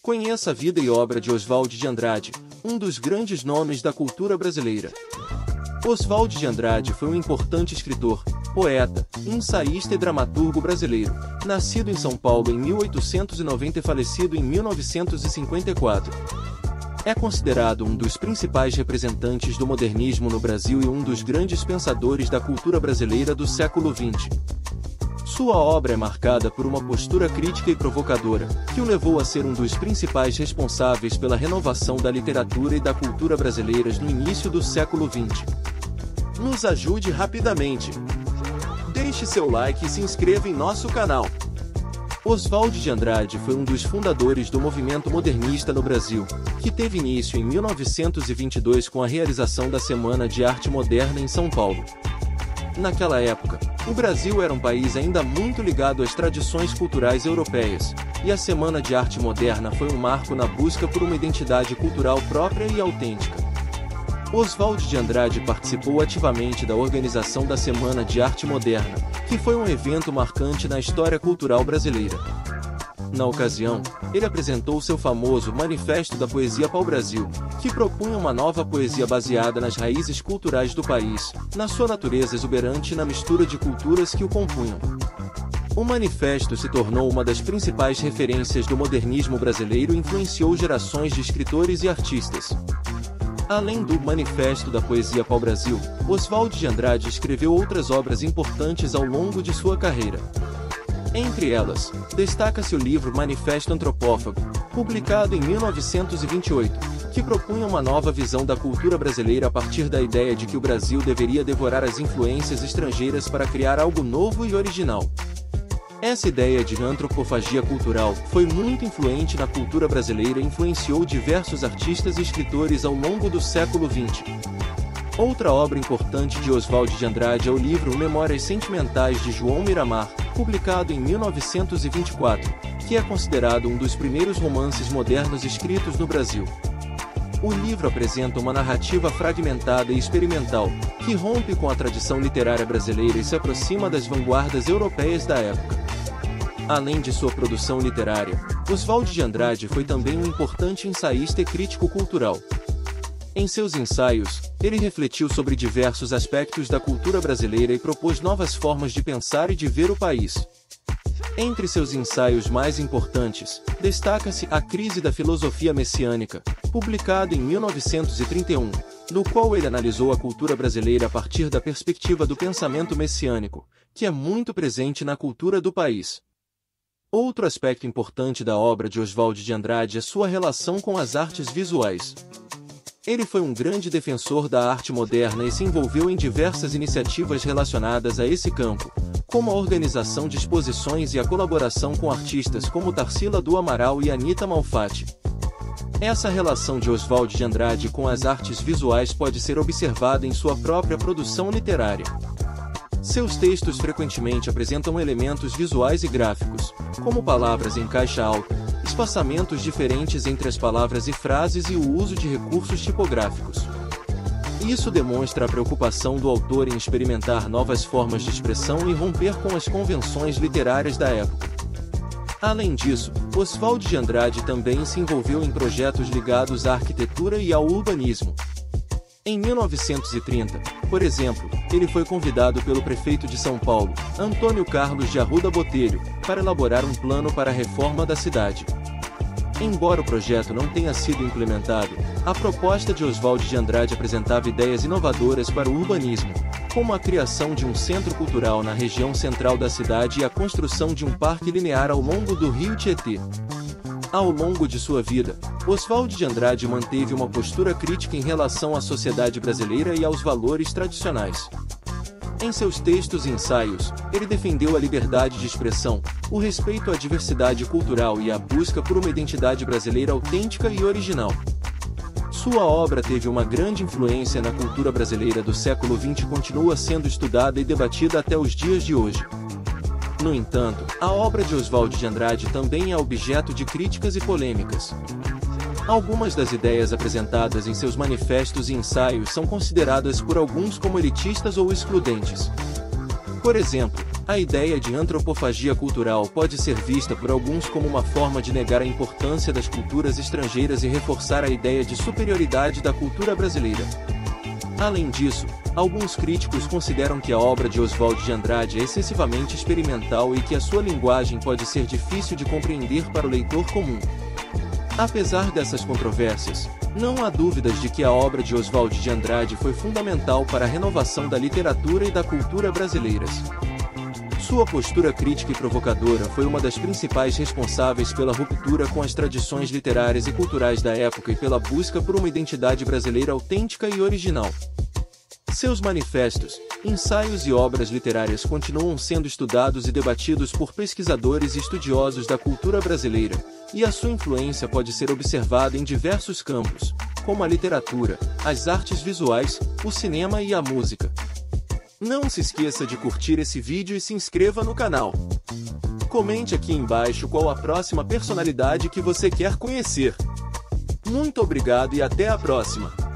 Conheça a vida e obra de Oswald de Andrade, um dos grandes nomes da cultura brasileira. Oswald de Andrade foi um importante escritor, poeta, ensaísta e dramaturgo brasileiro, nascido em São Paulo em 1890 e falecido em 1954. É considerado um dos principais representantes do modernismo no Brasil e um dos grandes pensadores da cultura brasileira do século XX. Sua obra é marcada por uma postura crítica e provocadora, que o levou a ser um dos principais responsáveis pela renovação da literatura e da cultura brasileiras no início do século XX. Nos ajude rapidamente. Deixe seu like e se inscreva em nosso canal. Oswald de Andrade foi um dos fundadores do movimento modernista no Brasil, que teve início em 1922 com a realização da Semana de Arte Moderna em São Paulo. Naquela época, o Brasil era um país ainda muito ligado às tradições culturais europeias, e a Semana de Arte Moderna foi um marco na busca por uma identidade cultural própria e autêntica. Oswald de Andrade participou ativamente da organização da Semana de Arte Moderna, que foi um evento marcante na história cultural brasileira. Na ocasião, ele apresentou seu famoso Manifesto da Poesia Pau-Brasil, que propunha uma nova poesia baseada nas raízes culturais do país, na sua natureza exuberante e na mistura de culturas que o compunham. O manifesto se tornou uma das principais referências do modernismo brasileiro e influenciou gerações de escritores e artistas. Além do Manifesto da Poesia Pau-Brasil, Oswald de Andrade escreveu outras obras importantes ao longo de sua carreira. Entre elas, destaca-se o livro Manifesto Antropófago, publicado em 1928, que propunha uma nova visão da cultura brasileira a partir da ideia de que o Brasil deveria devorar as influências estrangeiras para criar algo novo e original. Essa ideia de antropofagia cultural foi muito influente na cultura brasileira e influenciou diversos artistas e escritores ao longo do século XX. Outra obra importante de Oswald de Andrade é o livro Memórias Sentimentais de João Miramar, publicado em 1924, que é considerado um dos primeiros romances modernos escritos no Brasil. O livro apresenta uma narrativa fragmentada e experimental, que rompe com a tradição literária brasileira e se aproxima das vanguardas europeias da época. Além de sua produção literária, Oswald de Andrade foi também um importante ensaísta e crítico cultural. Em seus ensaios, ele refletiu sobre diversos aspectos da cultura brasileira e propôs novas formas de pensar e de ver o país. Entre seus ensaios mais importantes, destaca-se A Crise da Filosofia Messiânica, publicado em 1931, no qual ele analisou a cultura brasileira a partir da perspectiva do pensamento messiânico, que é muito presente na cultura do país. Outro aspecto importante da obra de Oswald de Andrade é sua relação com as artes visuais. Ele foi um grande defensor da arte moderna e se envolveu em diversas iniciativas relacionadas a esse campo, como a organização de exposições e a colaboração com artistas como Tarsila do Amaral e Anita Malfatti. Essa relação de Oswald de Andrade com as artes visuais pode ser observada em sua própria produção literária. Seus textos frequentemente apresentam elementos visuais e gráficos, como palavras em caixa alta, espaçamentos diferentes entre as palavras e frases e o uso de recursos tipográficos. Isso demonstra a preocupação do autor em experimentar novas formas de expressão e romper com as convenções literárias da época. Além disso, Oswald de Andrade também se envolveu em projetos ligados à arquitetura e ao urbanismo. Em 1930, por exemplo, ele foi convidado pelo prefeito de São Paulo, Antônio Carlos de Arruda Botelho, para elaborar um plano para a reforma da cidade. Embora o projeto não tenha sido implementado, a proposta de Oswald de Andrade apresentava ideias inovadoras para o urbanismo, como a criação de um centro cultural na região central da cidade e a construção de um parque linear ao longo do rio Tietê. Ao longo de sua vida, Oswald de Andrade manteve uma postura crítica em relação à sociedade brasileira e aos valores tradicionais. Em seus textos e ensaios, ele defendeu a liberdade de expressão, o respeito à diversidade cultural e a busca por uma identidade brasileira autêntica e original. Sua obra teve uma grande influência na cultura brasileira do século XX e continua sendo estudada e debatida até os dias de hoje. No entanto, a obra de Oswald de Andrade também é objeto de críticas e polêmicas. Algumas das ideias apresentadas em seus manifestos e ensaios são consideradas por alguns como elitistas ou excludentes. Por exemplo, A ideia de antropofagia cultural pode ser vista por alguns como uma forma de negar a importância das culturas estrangeiras e reforçar a ideia de superioridade da cultura brasileira. Além disso, alguns críticos consideram que a obra de Oswald de Andrade é excessivamente experimental e que a sua linguagem pode ser difícil de compreender para o leitor comum. Apesar dessas controvérsias, não há dúvidas de que a obra de Oswald de Andrade foi fundamental para a renovação da literatura e da cultura brasileiras. Sua postura crítica e provocadora foi uma das principais responsáveis pela ruptura com as tradições literárias e culturais da época e pela busca por uma identidade brasileira autêntica e original. Seus manifestos, ensaios e obras literárias continuam sendo estudados e debatidos por pesquisadores e estudiosos da cultura brasileira, e a sua influência pode ser observada em diversos campos, como a literatura, as artes visuais, o cinema e a música. Não se esqueça de curtir esse vídeo e se inscreva no canal. Comente aqui embaixo qual a próxima personalidade que você quer conhecer. Muito obrigado e até a próxima!